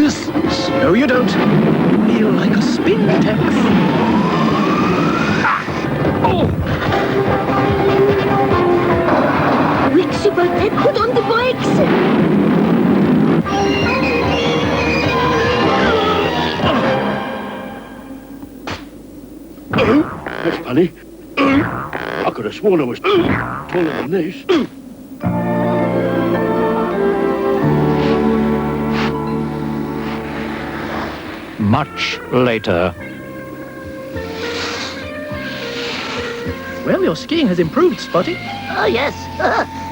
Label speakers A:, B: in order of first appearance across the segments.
A: No, you don't. Feel like a spin tax. Oh!
B: Quick, SuperTed, put on the brakes.
C: That's funny. I could have sworn I was taller than this.
A: Much later. Well, your skiing has improved, Spotty.
D: Oh, yes.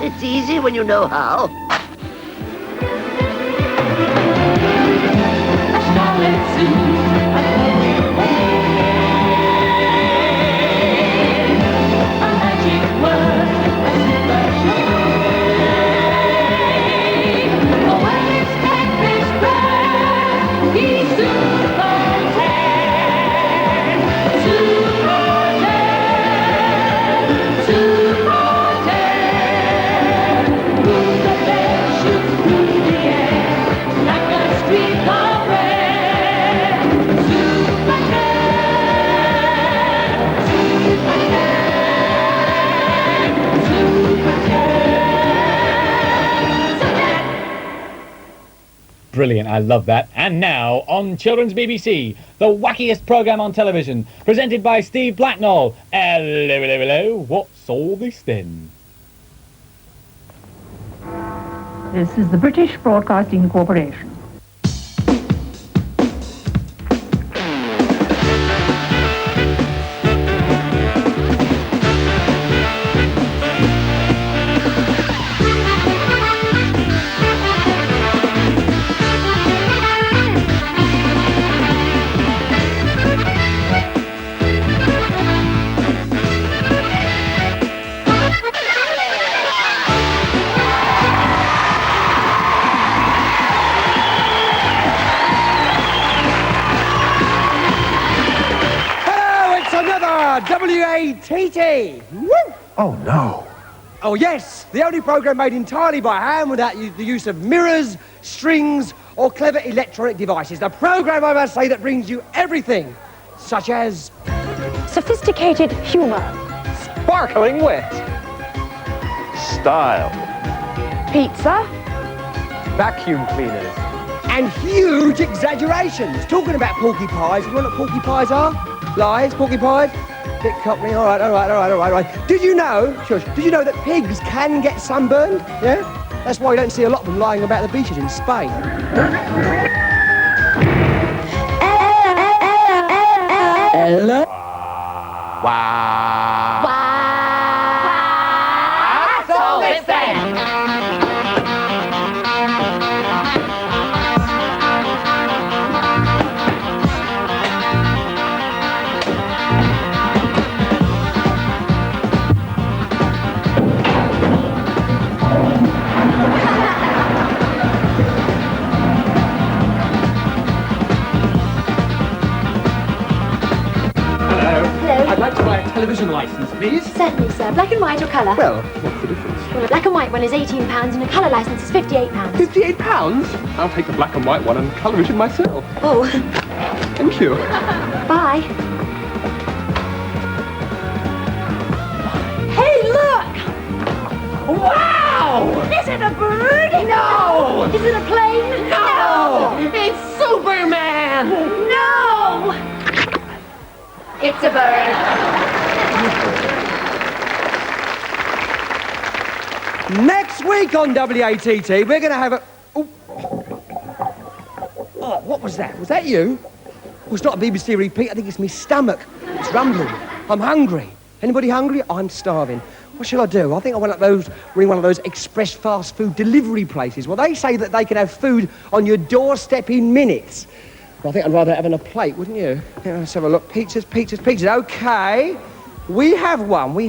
D: It's easy when you know how.
E: Brilliant, I love that. And now, on Children's BBC, the wackiest programme on television, presented by Steve Blacknall. Hello, hello, hello, what's all this then?
F: This is the British Broadcasting Corporation.
G: W-A-T-T. Woo!
H: Oh, no.
G: Oh, yes. The only programme made entirely by hand without the use of mirrors, strings, or clever electronic devices. The programme, I must say, that brings you everything, such as...
B: Sophisticated humour.
H: Sparkling wit. Style.
B: Pizza.
H: Vacuum cleaners.
G: And huge exaggerations. Talking about porcupines. You know what porcupines are? Lies, porcupines. Bit cockney. All right. Did you know, shush, did you know that pigs can get sunburned? Yeah? That's why you don't see a lot of them lying about the beaches in Spain. Hello?
D: Wow. That's all this then.
G: I'd like to buy a television licence, please.
B: Certainly, sir. Black and white or colour?
G: Well, what's the difference?
B: Well, a black and white one is £18 and a colour licence is £58.
H: £58? I'll take the black and white one and colour it in myself.
B: Oh.
H: Thank you.
B: Bye. Hey, look! Wow! Is it a bird? No! Is it a plane? No!
D: It's Superman!
B: No! It's a bird.
G: Next week on WATT, we're going to have a... Oh, what was that? Was that you? Well, it's not a BBC repeat. I think it's my stomach. It's rumbling. I'm hungry. Anybody hungry? I'm starving. What shall I do? I think I want ring one of those express fast food delivery places. Well, they say that they can have food on your doorstep in minutes. Well, I think I'd rather have it on a plate, wouldn't you? Yeah, let's have a look. Pizzas. OK. We have one. We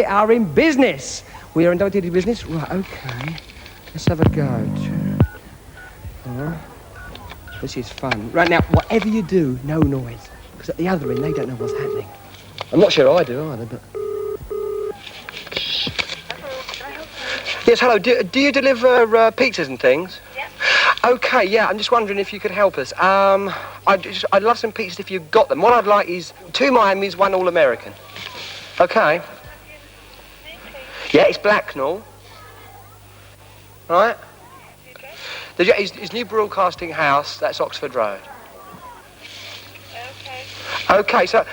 G: are in business. We are in WTT business. Right, OK. Let's have a go. This is fun. Right, now, whatever you do, no noise. Because at the other end, they don't know what's happening. I'm not sure I do either, but... Yes, hello. Do you deliver pizzas and things?
I: Yes.
G: Okay, yeah, I'm just wondering if you could help us. I'd love some pizzas if you've got them. What I'd like is 2 Miamis, 1 All-American. Okay. Yeah, it's Blacknell. Right? His new broadcasting house, that's Oxford Road. Okay, so...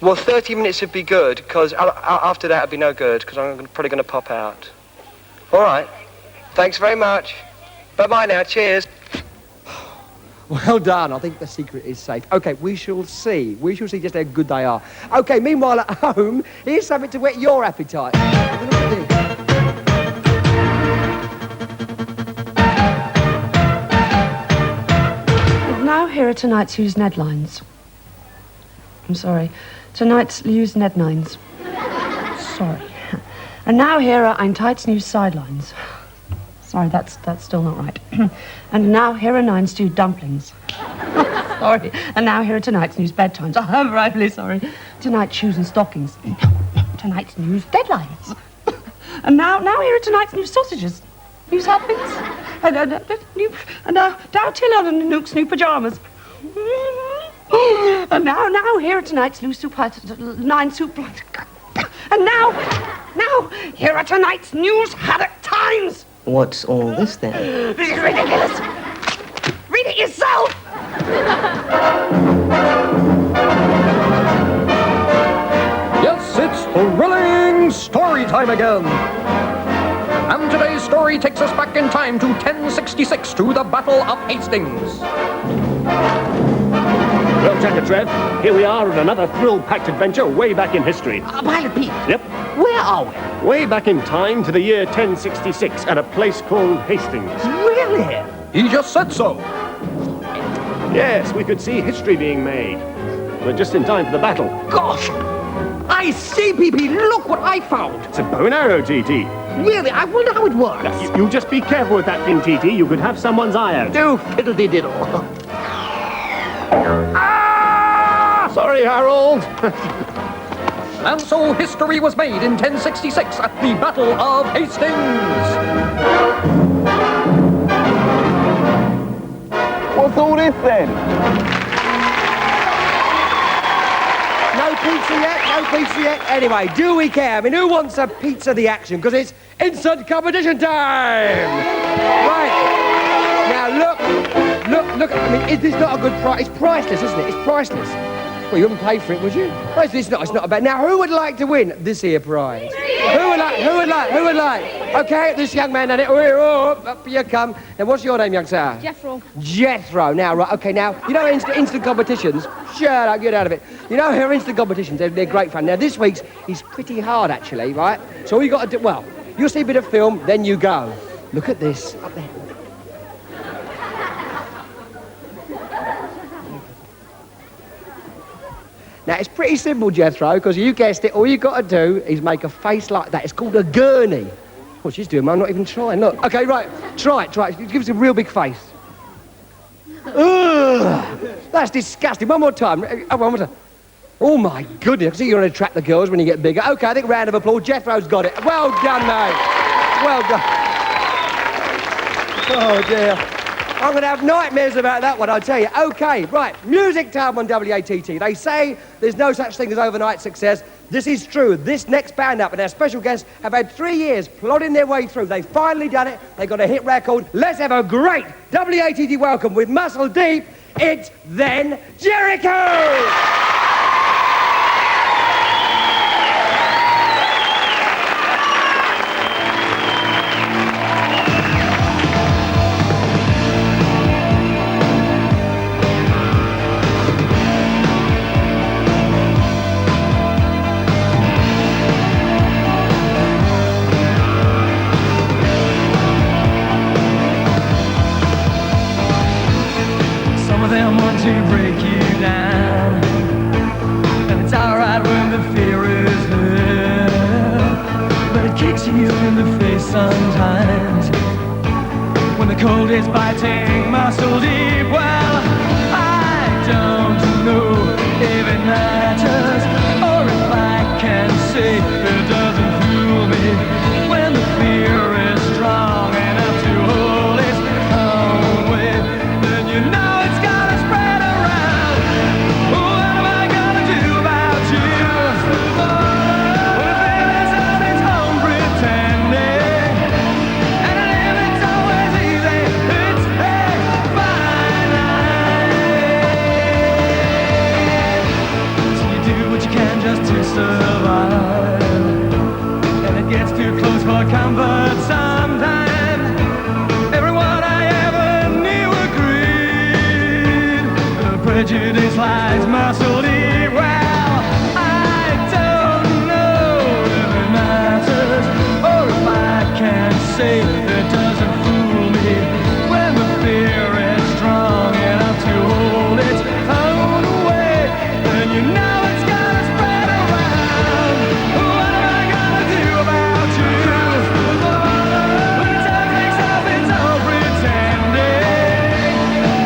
G: Well, 30 minutes would be good, because after that it'd be no good, because I'm probably going to pop out. All right. Thanks very much. Bye-bye now. Cheers. Well done. I think the secret is safe. OK, we shall see. We shall see just how good they are. OK, meanwhile at home, here's something to whet your appetite. Have a look at this.
I: And now here are tonight's Hughes Nedlines. I'm sorry. Tonight's Hughes Nedlines. Sorry. And now here are Ein Tight's new sidelines. Sorry, that's still not right. And now here are 9 stewed dumplings. Sorry. And now here are tonight's news bedtimes. I'm rightly sorry. Tonight's shoes and stockings. Tonight's news deadlines. And now here are tonight's new sausages. News helpings. And Dow Tiller and Nook's new pajamas. And now here are tonight's new soup, 9 soup. And now here are tonight's news haddock times.
D: What's all this then?
I: This is ridiculous. Read it yourself.
A: Yes, it's thrilling story time again. And today's story takes us back in time to 1066, to the Battle of Hastings.
C: Well, Jack and Trev, here we are in another thrill-packed adventure way back in history.
D: Pilot Pete.
C: Yep.
D: Where are we?
C: Way back in time to the year 1066 at a place called Hastings.
D: Really?
A: He just said so.
C: Yes, we could see history being made. We're just in time for the battle.
D: Gosh! I see, PP. Look what I found.
C: It's a bow and arrow, TT.
D: Really? I wonder how it works.
C: Now, you just be careful with that thing, TT. You could have someone's eye out.
D: Do fiddle-de-diddle.
C: Ah! Sorry, Harold.
A: And so history was made in 1066 at the Battle of Hastings.
C: What's all this then?
G: No pizza yet? No pizza yet? Anyway, do we care? I mean, who wants a pizza the action? Because it's instant competition time! Right. Now, look. I mean, is this not a good price? It's priceless, isn't it? It's priceless. Well, you wouldn't pay for it, would you? No, it's not bad. Now, who would like to win this here prize? Who would like? Okay, this young man done it. Oh, up you come. Now, what's your name, young sir? Jethro. Now, right, okay, now, you know instant competitions? Shut up, get out of it. You know, here are instant competitions. They're great fun. Now, this week's is pretty hard, actually, right? So all you got to do, well, you'll see a bit of film, then you go. Look at this, up there. Now, it's pretty simple, Jethro, because you guessed it. All you got to do is make a face like that. It's called a gurney. What she's doing, I'm not even trying. Look. Okay, right. Try it. Give us a real big face. Ugh, that's disgusting. One more time. Oh, my goodness. I can see you're going to attract the girls when you get bigger. Okay, I think round of applause. Jethro's got it. Well done, mate. Well done. Oh, dear. I'm going to have nightmares about that one, I'll tell you. OK, right, music time on WATT. They say there's no such thing as overnight success. This is true. This next band up and our special guests have had 3 years plodding their way through. They've finally done it. They got a hit record. Let's have a great WATT welcome with Muscle Deep. It's Then Jericho!
J: To break you down, and it's alright when the fear is there, but it kicks you in the face sometimes when the cold is biting muscle deep. Well, I don't know if it matters or if I can say it doesn't fool me when the fear is strong enough to hold its own. comfort sometimes. Everyone I ever knew agreed. The prejudice lies muscly. Well, I don't know if it matters, or if I can say it doesn't fool me. When the fear is strong enough to hold its own way, then you know it's gonna spread around. What am I gonna do about you? When time takes off its own pretending,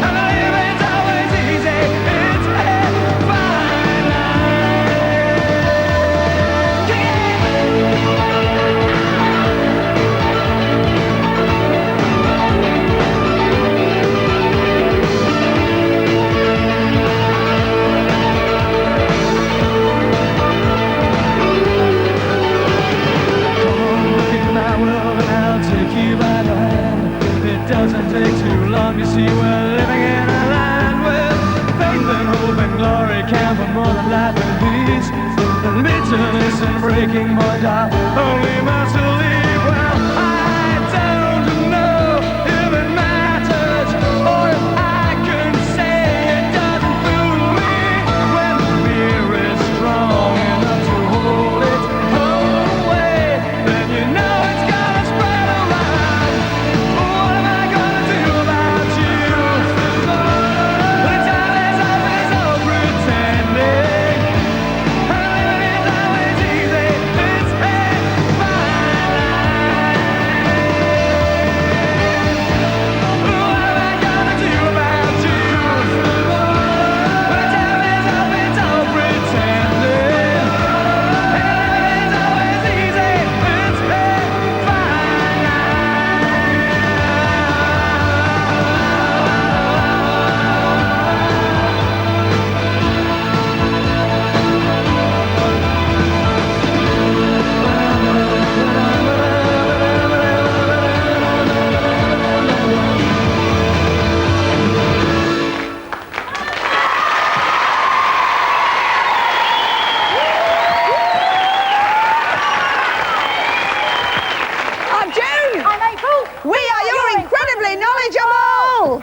J: and living's always easy, it's a fine line. Come on, look at my world and I'll take you by the hand. It doesn't take too long, you see we're living in a land where faith and hope and glory count for more than life and peace. And bitterness and breaking boys are only muscly. Well, I don't know if it matters, or if I can say it doesn't fool me. When the fear is strong enough to hold its own way, then you know it's gonna spread around. What am I gonna do about you? When time is up, it's all pretending, and living is always easy. It's a fine line. What am I gonna do about you? When time is up, it's all pretending, and living is always easy. It's a fine
B: I'm June. I'm April. We are your incredibly knowledgeable.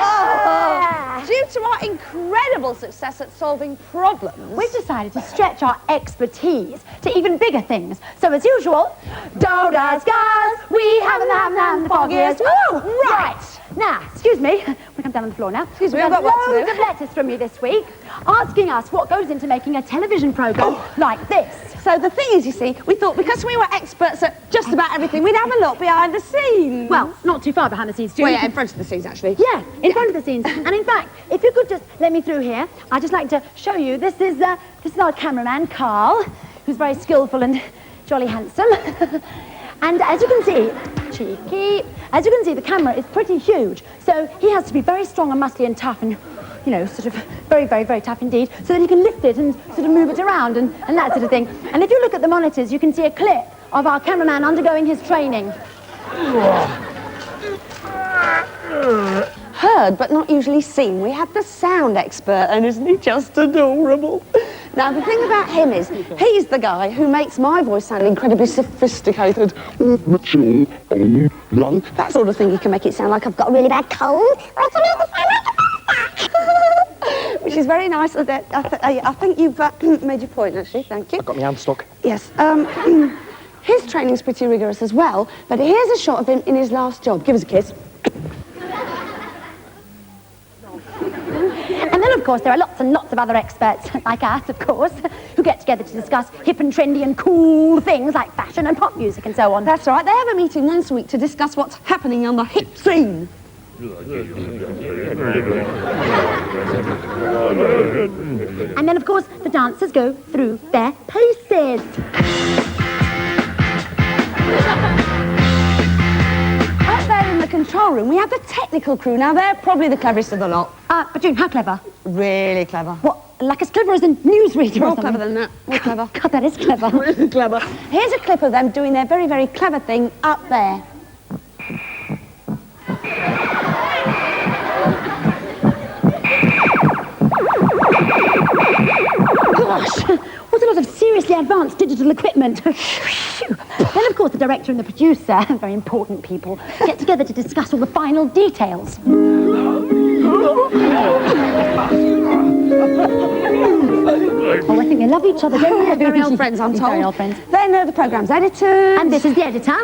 B: Oh. Due to our incredible success at solving problems,
K: We've decided to stretch our expertise to even bigger things. So as usual, don't ask us, we haven't the foggiest.
B: Oh,
K: Right. Now, excuse me, we come down on the floor now.
B: Excuse me,
K: We've
B: I've got work to
K: loads
B: do.
K: of letters from you this week asking us what goes into making a television programme like this.
B: So the thing is, you see, we thought because we were experts at just about everything, we'd have a look behind the scenes.
K: Well, not too far behind the scenes, too.
B: Well, yeah, in front of the scenes, actually.
K: Yeah, in front of the scenes. And in fact, if you could just let me through here, I'd just like to show you. This is our cameraman, Carl, who's very skillful and jolly handsome. And as you can see, cheeky, as you can see, the camera is pretty huge. So he has to be very strong and muscly and tough and, you know, sort of very, very, very tough indeed, so that he can lift it and sort of move it around and that sort of thing. And if you look at the monitors, you can see a clip of our cameraman undergoing his training.
B: Heard but not usually seen. We had the sound expert, and isn't he just adorable? Now, the thing about him is, he's the guy who makes my voice sound incredibly sophisticated. That sort of thing. He can make it sound like I've got a really bad cold. Which is very nice. I think you've made your point, actually. Thank you.
G: I've got my hand stuck.
B: Yes. His training's pretty rigorous as well, but here's a shot of him in his last job. Give us a kiss.
K: And then, of course, there are lots and lots of other experts, like us, of course, who get together to discuss hip and trendy and cool things like fashion and pop music and so on.
B: That's right. They have a meeting once a week to discuss what's happening on the hip scene.
K: And then, of course, the dancers go through their paces.
B: Up there in the control room, we have the technical crew. Now, they're probably the cleverest of the lot.
K: But June, how clever?
B: Really clever.
K: What, like as clever as a newsreader or
B: More
K: something?
B: clever than that. More clever.
K: God, that is clever.
B: Really clever. Here's a clip of them doing their very, very clever thing up there.
K: Gosh, what a lot of seriously advanced digital equipment. Then, of course, the director and the producer, very important people, get together to discuss all the final details. Oh, I think they love each other, don't they?
B: Very old friends, I'm told.
K: Very old friends.
B: Then the programme's edited.
K: And this is the editor.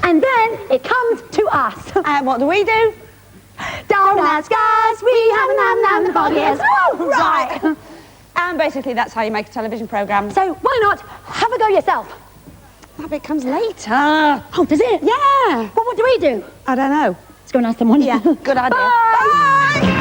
K: And then it comes to us.
B: And what do we do?
K: Don't ask us, we haven't the body is.
B: Right. And basically that's how you make a television programme.
K: So why not have a go yourself?
B: That bit comes later.
K: Oh, does it?
B: Yeah.
K: Well, what do we do?
B: I don't know.
K: Let's go and ask someone.
B: Yeah, good idea.
K: Bye.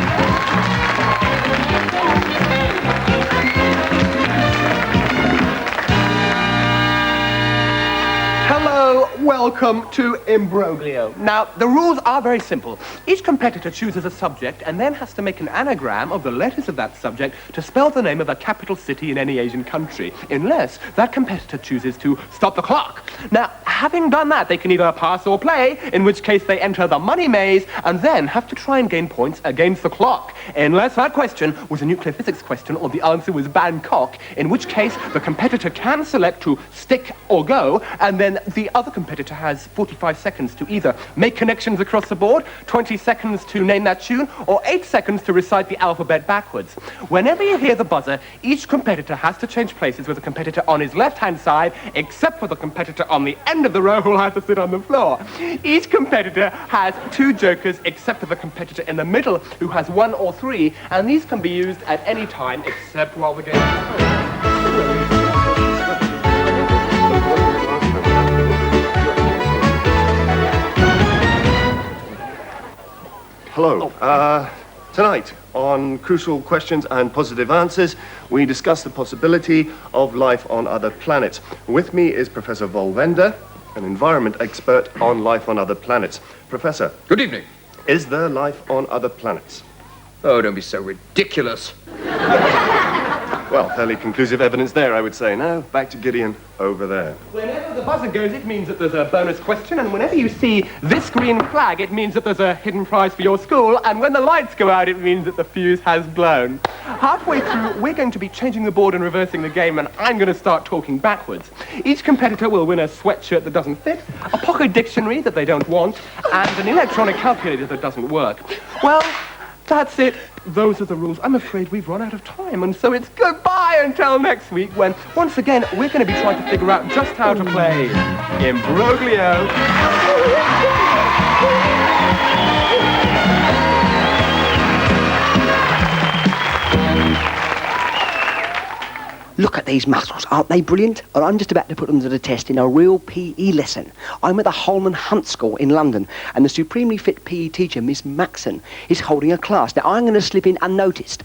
C: Hello, welcome to Imbroglio. Now, the rules are very simple. Each competitor chooses a subject and then has to make an anagram of the letters of that subject to spell the name of a capital city in any Asian country, unless that competitor chooses to stop the clock. Now, having done that, they can either pass or play, in which case they enter the money maze and then have to try and gain points against the clock, unless that question was a nuclear physics question or the answer was Bangkok, in which case the competitor can select to stick or go, and then the other competitor has 45 seconds to either make connections across the board, 20 seconds to name that tune, or 8 seconds to recite the alphabet backwards. Whenever you hear the buzzer, each competitor has to change places with the competitor on his left-hand side, except for the competitor on the end of the row who'll have to sit on the floor. Each competitor has 2 jokers, except for the competitor in the middle, who has 1 or 3, and these can be used at any time, except while the game is going.
L: Hello. Tonight, on Crucial Questions and Positive Answers, we discuss the possibility of life on other planets. With me is Professor Volvender, an environment expert on life on other planets. Professor.
A: Good evening.
L: Is there life on other planets?
A: Oh, don't be so ridiculous.
L: Well, fairly conclusive evidence there, I would say. Now, back to Gideon over there.
C: Whenever the buzzer goes, it means that there's a bonus question, and whenever you see this green flag, it means that there's a hidden prize for your school, and when the lights go out, it means that the fuse has blown. Halfway through, we're going to be changing the board and reversing the game, and I'm going to start talking backwards. Each competitor will win a sweatshirt that doesn't fit, a pocket dictionary that they don't want, and an electronic calculator that doesn't work. Well, that's it. Those are the rules. I'm afraid we've run out of time, and so it's goodbye until next week when, once again, we're going to be trying to figure out just how to play Imbroglio.
G: Look at these muscles, aren't they brilliant? And I'm just about to put them to the test in a real PE lesson. I'm at the Holman Hunt School in London, and the supremely fit PE teacher, Miss Maxon, is holding a class. Now, I'm going to slip in unnoticed.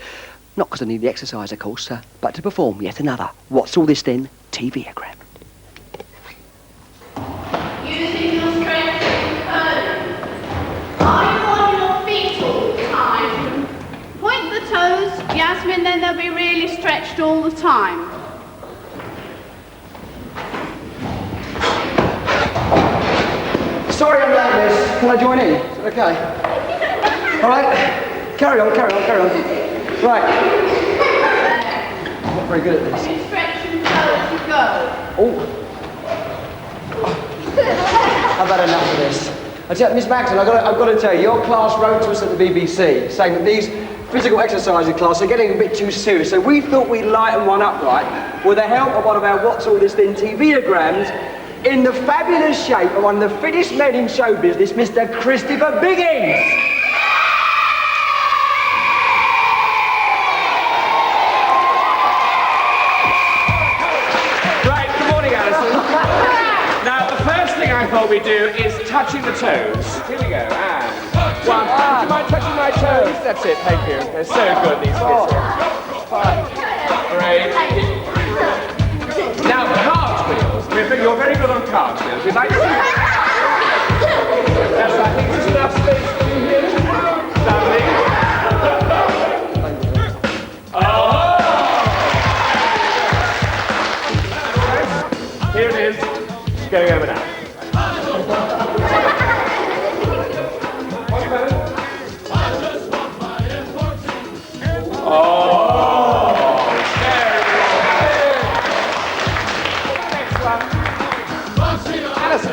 G: Not because I need the exercise, of course, but to perform yet another What's All This Then? TV-ogram.
M: Using your strength and code. Are you on your feet all the time? Point the toes, Yasmin, then they'll be really stretched all the time.
G: Sorry I'm late, miss. Can I join in? Is it okay? All right. Carry on. Right. I'm not very good at this.
M: You stretch and go as you go.
G: Oh. I've had enough of this. Miss Maxon, I've got to tell you, your class wrote to us at the BBC saying that these physical exercises class are getting a bit too serious, so we thought we'd lighten one up, right, with the help of one of our What's All This Then TV-ograms in the fabulous shape of one of the fittest men in show business, Mr. Christopher Biggins.
H: Right, good morning, Alison. Now, the first thing I thought we'd do is touching the toes. Here we go, and one. Would you mind touching my toes? That's it, thank you. They're so good, these kids here. Great. Now, cartwheels. You're very good on cartwheels. We'd like to see you. Yes, I think there's enough space for you here. Lovely. Oh! Here it is. It's going over now.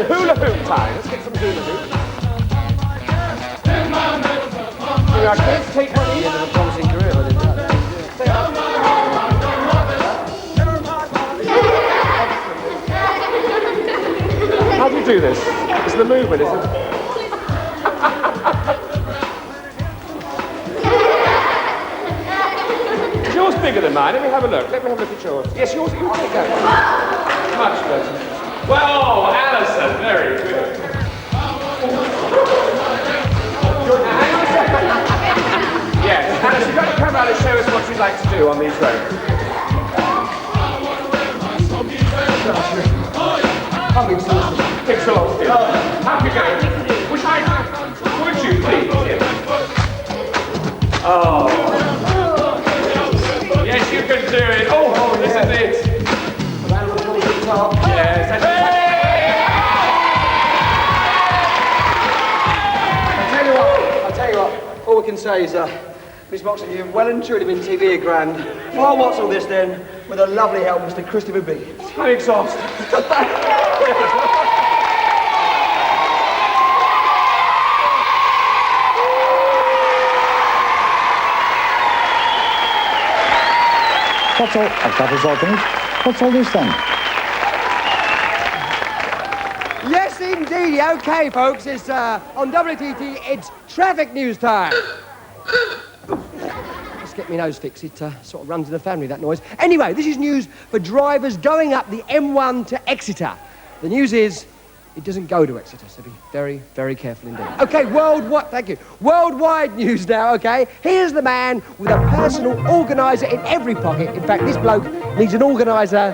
H: hula hoop time. Let's get some hula hoops. Our kids take one each. A promising career, I did that. How do you do this? It's the movement, isn't it? Is yours bigger than mine? Let me have a look. Let me have a look at yours. Yes, yours. You take that. Much better. Well, Alison, very good. Yes, Alison, you've got to come out and show us what you'd like to do on these roads. Takes a lot still. How you going? Would you please? Oh. Yes, you can do it. Oh, this is it. Yes.
G: I'll tell you what. All we can say is, Miss Moxley, you've well and truly been TV grand. Well, what's all this then? With a lovely help, Mr. Christopher B.
H: I'm exhausted.
N: What's all? That was all finished. What's all this then?
G: Yes, indeed. Okay, folks. It's on WTT. It's traffic news time. Let's get my nose fixed. It sort of runs in the family, that noise. Anyway, this is news for drivers going up the M1 to Exeter. The news is it doesn't go to Exeter, so be very, very careful indeed. Okay, thank you. Worldwide news now, okay? Here's the man with a personal organiser in every pocket. In fact, this bloke needs an organiser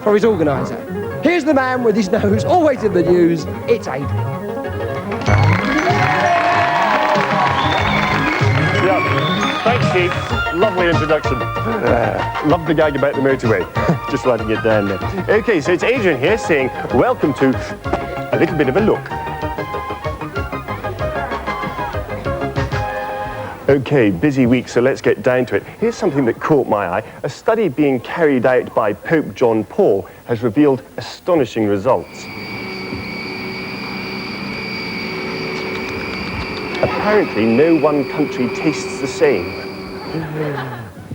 G: for his organiser. Here's the man with his nose always in the news. It's Adrian.
L: Yeah, thanks, Steve. Lovely introduction. Love the gag about the motorway. Just letting it down there. Okay, so it's Adrian here saying, welcome to a little bit of a look. Okay, busy week, so let's get down to it. Here's something that caught my eye. A study being carried out by Pope John Paul has revealed astonishing results. Apparently, no one country tastes the same.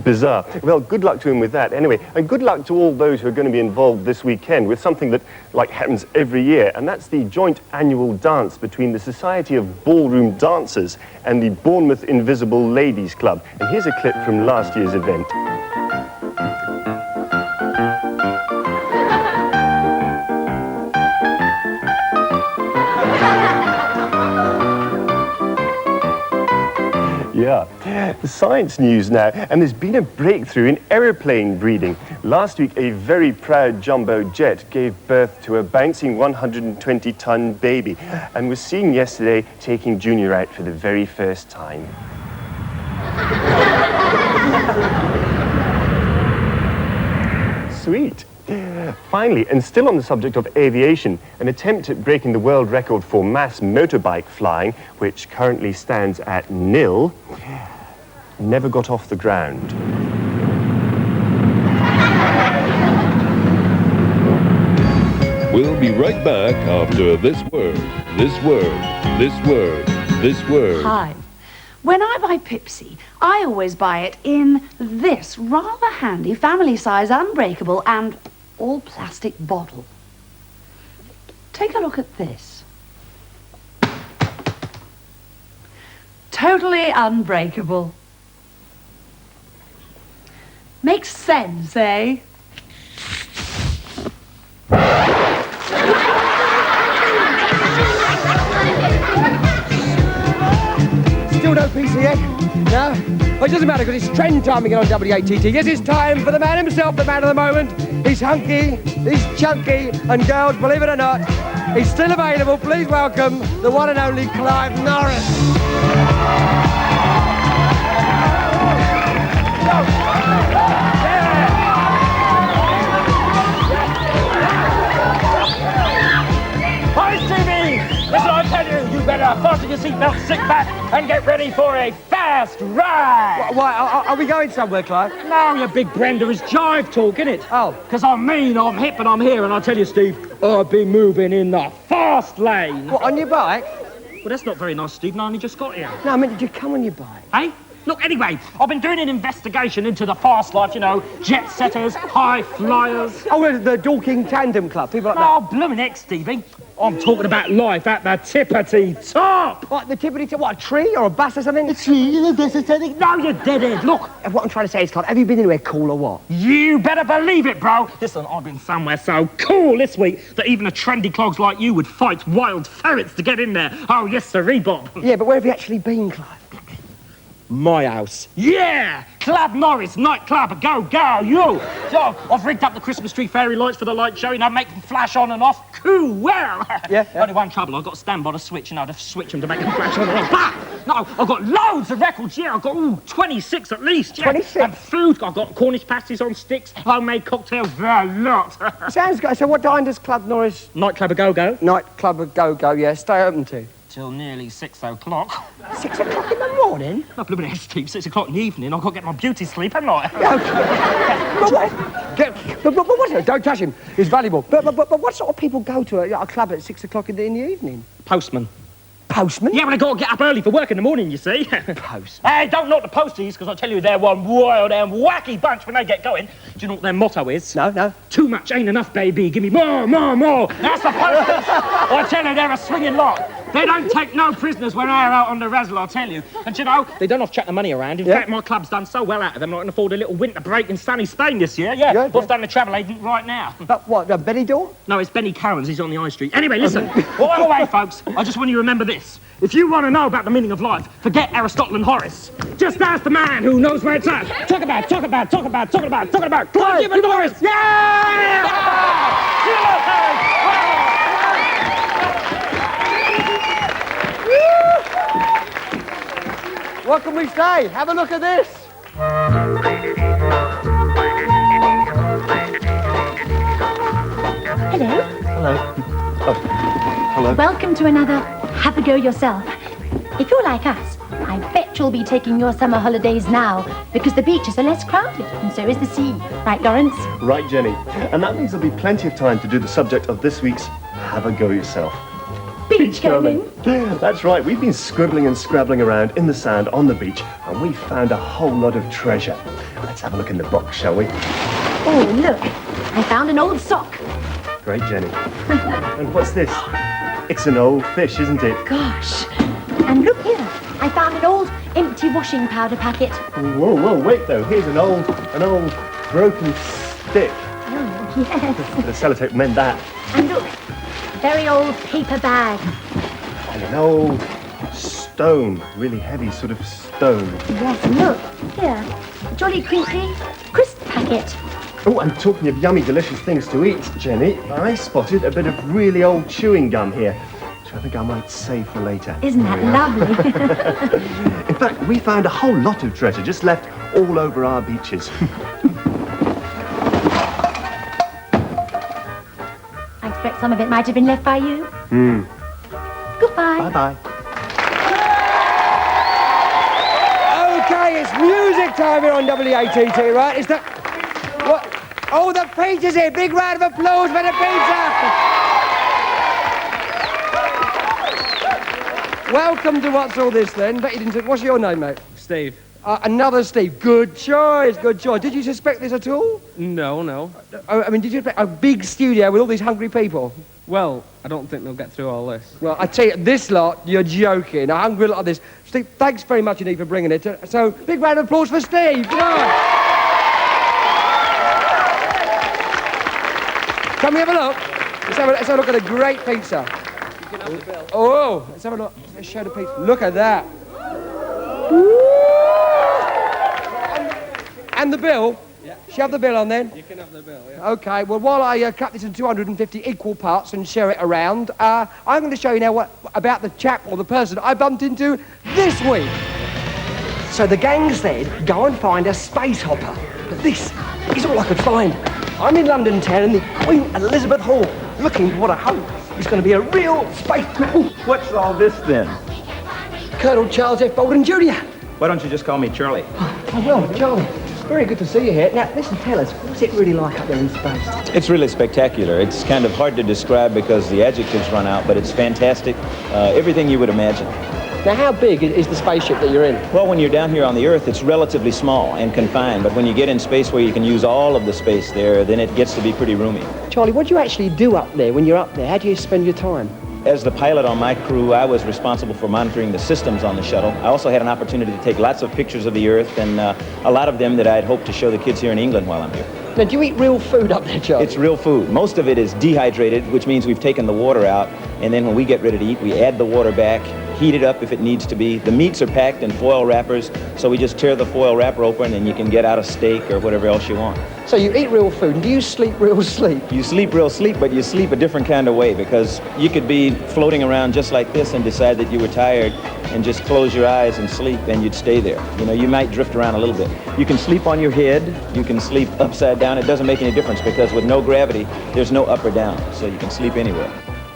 L: Bizarre. Well, good luck to him with that anyway. And good luck to all those who are going to be involved this weekend with something that, happens every year. And that's the joint annual dance between the Society of Ballroom Dancers and the Bournemouth Invisible Ladies Club. And here's a clip from last year's event. Yeah, the science news now, and there's been a breakthrough in aeroplane breeding. Last week, a very proud jumbo jet gave birth to a bouncing 120-ton baby, and was seen yesterday taking Junior out for the very first time. Sweet. Finally, and still on the subject of aviation, an attempt at breaking the world record for mass motorbike flying, which currently stands at 0, never got off the ground.
O: We'll be right back after this word, this word, this word, this word.
P: Hi. When I buy Pepsi, I always buy it in this rather handy family-size unbreakable and all-plastic bottle. Take a look at this. Totally unbreakable. Makes sense, eh?
G: Still no PCA? No? Well, it doesn't matter because it's trend time again on WATT. Yes, it's time for the man himself, the man of the moment. He's hunky, he's chunky, and girls, believe it or not, he's still available. Please welcome the one and only Clive Norris.
Q: Hi, Stevie! Listen, I tell you, you better fasten your seatbelt, sit back, and get ready for a fast ride!
G: Why, are we going somewhere, Clive?
Q: No, you big Brenda, it's jive talk, innit?
G: Oh.
Q: Because I'm mean, I'm hip, and I'm here, and I tell you, Steve, I've been moving in the fast fast lane.
G: What, on your bike?
Q: Well, that's not very nice, Stephen. I only just got here.
G: No, I mean, did you come on your bike?
Q: Hey? Look, anyway, I've been doing an investigation into the fast life, you know, jet setters, high flyers.
G: Oh, the Dorking Tandem Club, people like that.
Q: Oh, blooming heck, Stevie. I'm talking about life at the tippity top.
G: What, the tippity top? What, a tree or a bus or something?
Q: A tree or a bus or something? No, you deadhead. Look.
G: What I'm trying to say is, Clive, have you been anywhere cool or what?
Q: You better believe it, bro. Listen, I've been somewhere so cool this week that even a trendy clogs like you would fight wild ferrets to get in there. Oh, yes, sirree, Bob.
G: Yeah, but where have you actually been, Clive? My house.
Q: Yeah! Club Norris, nightclub, go, you! So, I've rigged up the Christmas tree fairy lights for the light show, you know, make them flash on and off. Cool, well!
G: Yeah.
Q: Only one trouble, I've got to stand by the switch, you know, to switch them to make them flash on and off. But, no, I've got loads of records, yeah, I've got, 26 at least, yeah.
G: 26?
Q: And food, I've got Cornish pasties on sticks, homemade cocktails, a lot.
G: Sounds good. So what time does Club Norris...
Q: Nightclub a go-go?
G: Nightclub a go-go, yeah, stay open to?
Q: Till nearly 6 o'clock.
G: 6 o'clock in the morning?
Q: No, blooming heck, Steve, 6 o'clock in the evening, I've got to get my beauty sleep, haven't I?
G: But what? Don't touch him. He's valuable. But what sort of people go to a club at 6 o'clock in the evening?
Q: Postman.
G: Postman?
Q: Yeah, well, I got to get up early for work in the morning, you see.
G: Postman?
Q: Hey, don't knock the posties, because I tell you, they're one wild and wacky bunch when they get going. Do you know what their motto is?
G: No.
Q: Too much ain't enough, baby. Give me more. That's the posters. I tell you, they're a swinging lot. They don't take no prisoners when they're out on the razzle, I'll tell you. And you know, they don't have to chuck the money around. In fact, my club's done so well out of them, I can afford a little winter break in sunny Spain this year. Yeah. I've done the travel agent right now.
G: What, Benidorm?
Q: No, it's Benny Cohen's. He's on the high street. Anyway, listen. All the way, folks, I just want you to remember this. If you want to know about the meaning of life, forget Aristotle and Horace. Just ask the man who knows where it's at. Talk about. Come on, give it Norris. Yeah!
G: What can we say? Have a look at this.
K: Hello.
L: Hello. Oh, hello.
K: Welcome to another Have a Go Yourself. If you're like us, I bet you'll be taking your summer holidays now because the beaches are less crowded and so is the sea. Right, Lawrence?
L: Right, Jenny. And that means there'll be plenty of time to do the subject of this week's Have a Go Yourself.
K: Beachcombing.
L: That's right. We've been scribbling and scrabbling around in the sand on the beach, and we found a whole lot of treasure. Let's have a look in the box, shall we?
K: Oh, look. I found an old sock.
L: Great, Jenny. And what's this? It's an old fish, isn't it?
K: Gosh. And look here. I found an old empty washing powder packet.
L: Whoa, wait, though. Here's an old broken stick.
K: Oh, yes.
L: The sellotape meant that.
K: And look. Very old paper bag.
L: And an old stone, really heavy sort of stone.
K: Yes, and look, here, a jolly crinkly crisp packet.
L: Oh, and talking of yummy, delicious things to eat, Jenny, I spotted a bit of really old chewing gum here, which I think I might save for later.
K: Isn't that lovely?
L: In fact, we found a whole lot of treasure just left all over our beaches.
K: I expect some of it might have been left by you. Goodbye.
L: Bye-bye.
G: Okay, it's music time here on WATT, right? It's the... What? Oh, the pizza's here. Big round of applause for the pizza. Welcome to What's All This, then. Bet you didn't... What's your name, mate?
R: Steve.
G: Another Steve. Good choice. Did you suspect this at all?
R: No.
G: I mean, did you expect a big studio with all these hungry people?
R: Well, I don't think they'll get through all this.
G: Well, I tell you, this lot, you're joking. A hungry lot of this. Steve, thanks very much indeed for bringing it. So, big round of applause for Steve. Come on. Can we have a look? Let's have a look at a great pizza.
R: You can have the bill.
G: Oh, let's have a look. Let's show the pizza. Look at that. And the bill?
R: Yeah.
G: Shove the bill on then.
R: You can have the bill, yeah.
G: Okay, well, while I cut this into 250 equal parts and share it around, I'm going to show you now about the chap or the person I bumped into this week. So the gang said, go and find a space hopper. But this is all I could find. I'm in London town in the Queen Elizabeth Hall, looking for what I hope is going to be a real space...
S: What's all this then?
G: Colonel Charles F. Bolden Jr.
S: Why don't you just call me Charlie?
G: Oh, well, Charlie. Very good to see you here. Now, listen, tell us, what's it really like up there in space?
S: It's really spectacular. It's kind of hard to describe because the adjectives run out, but it's fantastic. Everything you would imagine.
G: Now, how big is the spaceship that you're in?
S: Well, when you're down here on the Earth, it's relatively small and confined, but when you get in space where you can use all of the space there, then it gets to be pretty roomy.
G: Charlie, what do you actually do up there when you're up there? How do you spend your time?
S: As the pilot on my crew, I was responsible for monitoring the systems on the shuttle. I also had an opportunity to take lots of pictures of the Earth, and a lot of them that I'd hoped to show the kids here in England while I'm here.
G: Now, do you eat real food up there, Charlie?
S: It's real food. Most of it is dehydrated, which means we've taken the water out, and then when we get ready to eat, we add the water back, heat it up if it needs to be. The meats are packed in foil wrappers, so we just tear the foil wrapper open and you can get out a steak or whatever else you want.
G: So you eat real food, and do you sleep real sleep?
S: You sleep real sleep, but you sleep a different kind of way, because you could be floating around just like this and decide that you were tired and just close your eyes and sleep, and you'd stay there. You know, you might drift around a little bit. You can sleep on your head, you can sleep upside down. It doesn't make any difference, because with no gravity, there's no up or down, so you can sleep anywhere.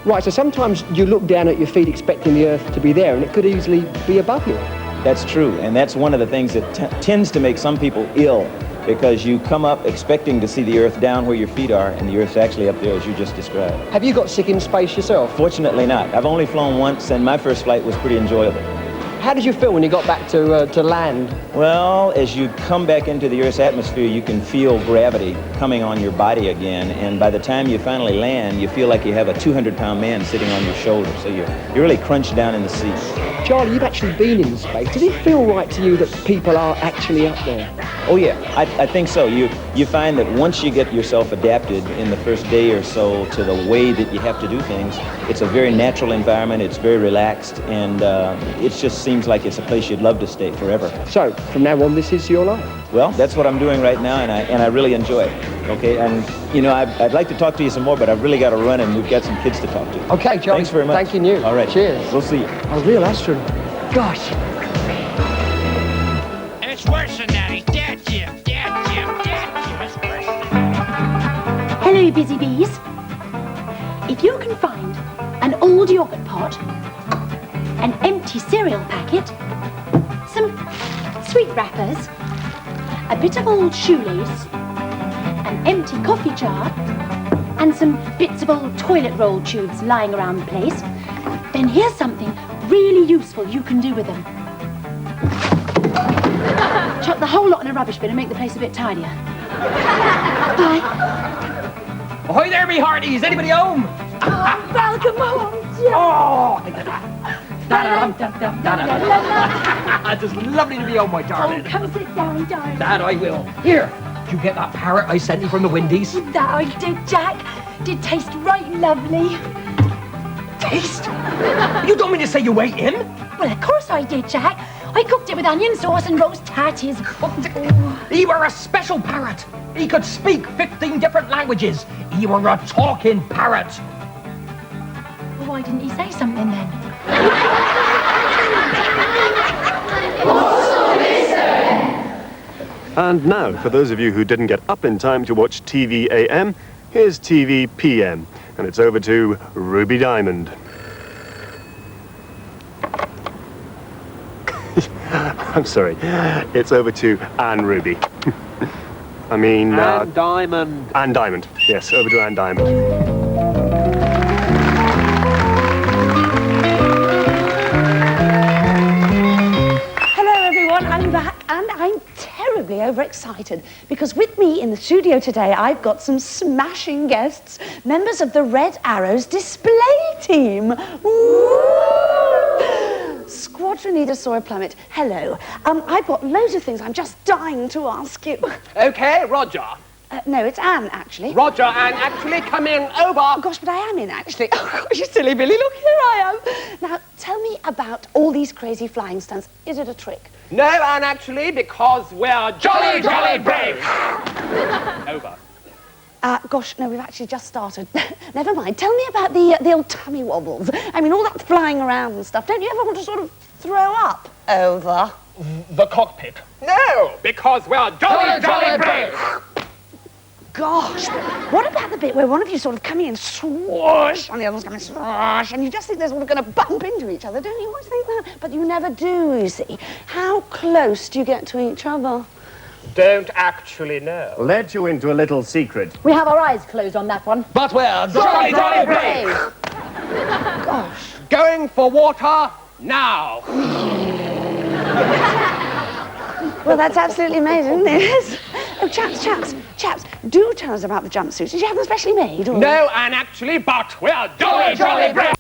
G: Right, so sometimes you look down at your feet expecting the Earth to be there, and it could easily be above you.
S: That's true, and that's one of the things that tends to make some people ill, because you come up expecting to see the Earth down where your feet are, and the Earth's actually up there as you just described.
G: Have you got sick in space yourself?
S: Fortunately not. I've only flown once, and my first flight was pretty enjoyable.
G: How did you feel when you got back to land?
S: Well, as you come back into the Earth's atmosphere, you can feel gravity coming on your body again, and by the time you finally land, you feel like you have a 200-pound man sitting on your shoulder, so you're really crunched down in the seat.
G: Charlie, you've actually been in space. Does it feel right to you that people are actually up there?
S: Oh yeah, I think so. You find that once you get yourself adapted in the first day or so to the way that you have to do things, it's a very natural environment, it's very relaxed, and it just seems like it's a place you'd love to stay forever.
G: So, from now on, this is your life?
S: Well, that's what I'm doing right now, and I really enjoy it. Okay, and you know, I'd like to talk to you some more, but I've really got to run, and we've got some kids to talk to.
G: Okay, Charlie.
S: Thanks very much.
G: Thanking you.
S: All right.
G: Cheers.
S: We'll see you.
G: A real astronaut. Gosh.
J: It's worse than that. He's dead, Jim. Dead, Jim. Dead, Jim. It's worse than that.
K: Hello, you busy bees. If you can find an old yogurt pot, an empty cereal packet, some sweet wrappers, a bit of old shoelace, an empty coffee jar, and some bits of old toilet roll tubes lying around the place, then here's something really useful you can do with them. Chuck the whole lot in a rubbish bin and make the place a bit tidier. Bye.
Q: Ahoy there, me hearties! Anybody home?
K: Oh, welcome home, Jim.
Q: It's just lovely to be home, my darling.
K: Oh, come sit down, darling.
Q: That I will. Here, did you get that parrot I sent you from the Windies?
K: That I did, Jack. Did taste right lovely.
Q: Taste? You don't mean to say you ate him?
K: Well, of course I did, Jack. I cooked it with onion sauce and roast tatties.
Q: He were a special parrot. He could speak 15 different languages. He were a talking parrot.
K: Well, why didn't he say something then?
L: And now, for those of you who didn't get up in time to watch TV AM, here's TV PM, and it's over to Ruby Diamond. I'm sorry, it's over to Anne Ruby. I mean...
R: Anne Diamond.
L: Anne Diamond, yes, over to Anne Diamond.
B: I'm back, and I'm terribly overexcited because with me in the studio today I've got some smashing guests, members of the Red Arrows display team. Woo! Squadron Leader Sawyer Plummet, hello. I've got loads of things I'm just dying to ask you.
C: Okay, Roger.
B: No, it's Anne, actually.
C: Roger, Anne, actually, come in, over.
B: Oh, gosh, but I am in, actually. Oh, gosh, you silly Billy, look, here I am. Now, tell me about all these crazy flying stunts. Is it a trick?
C: No, Anne, actually, because we're jolly, jolly brave. Over.
B: Gosh, no, we've actually just started. Never mind. Tell me about the old tummy wobbles. I mean, all that flying around and stuff. Don't you ever want to sort of throw up? Over.
Q: The cockpit.
C: No, because we're jolly, jolly brave.
B: Gosh, what about the bit where one of you sort of come in swoosh and the other's coming swoosh and you just think they're sort of going to bump into each other, don't you always think that? But you never do, you see. How close do you get to each other?
H: don't actually know.
L: Let you into a little secret.
K: We have our eyes closed on that one.
C: But we're jolly, jolly brave.
K: Gosh.
C: Going for water now.
B: Well, that's absolutely amazing, isn't it? Oh, chaps, do tell us about the jumpsuits. Did you have them specially made? Or?
C: No, Anne, actually, but we're jolly, jolly brave.